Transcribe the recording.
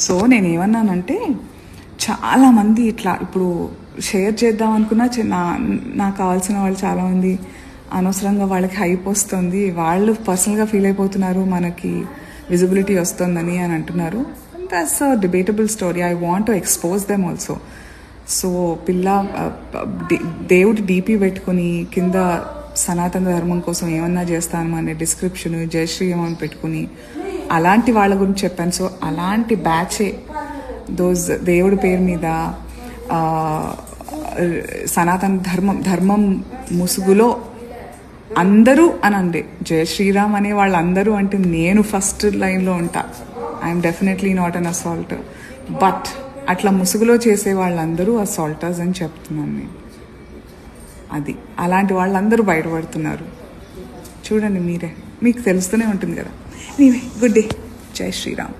So నేనేమన్నానంటే చాలామంది ఇట్లా ఇప్పుడు షేర్ చేద్దాం అనుకున్నా నాకు కావాల్సిన వాళ్ళు చాలామంది అనవసరంగా వాళ్ళకి హైప్ వస్తుంది, వాళ్ళు పర్సనల్గా ఫీల్ అయిపోతున్నారు, మనకి విజిబిలిటీ వస్తుందని అని అంటున్నారు. That's a debatable story. I want to expose them also. So దేవుడి డీపీ పెట్టుకుని కింద సనాతన ధర్మం కోసం ఏమన్నా చేస్తాను అనే డిస్క్రిప్షన్ జై శ్రీరామ్ అని పెట్టుకుని అలాంటి వాళ్ళ గురించి చెప్పాను. సో అలాంటి బ్యాచే దేవుడి పేరు మీద సనాతన ధర్మం ముసుగులో అందరూ అనండి జయ శ్రీరామ్ అనే వాళ్ళందరూ అంటే నేను ఫస్ట్ లైన్లో ఉంటా. I'm definitely not an assaulter, but అట్లా ముసుగులో చేసే వాళ్ళందరూ అసాల్టర్స్ అని చెప్తున్నాను నేను. అది అలాంటి వాళ్ళందరూ బయటపడుతున్నారు. చూడండి మీరే, మీకు తెలుస్తూనే ఉంటుంది కదా. నీవే గుడ్ డే. జై శ్రీరామ్.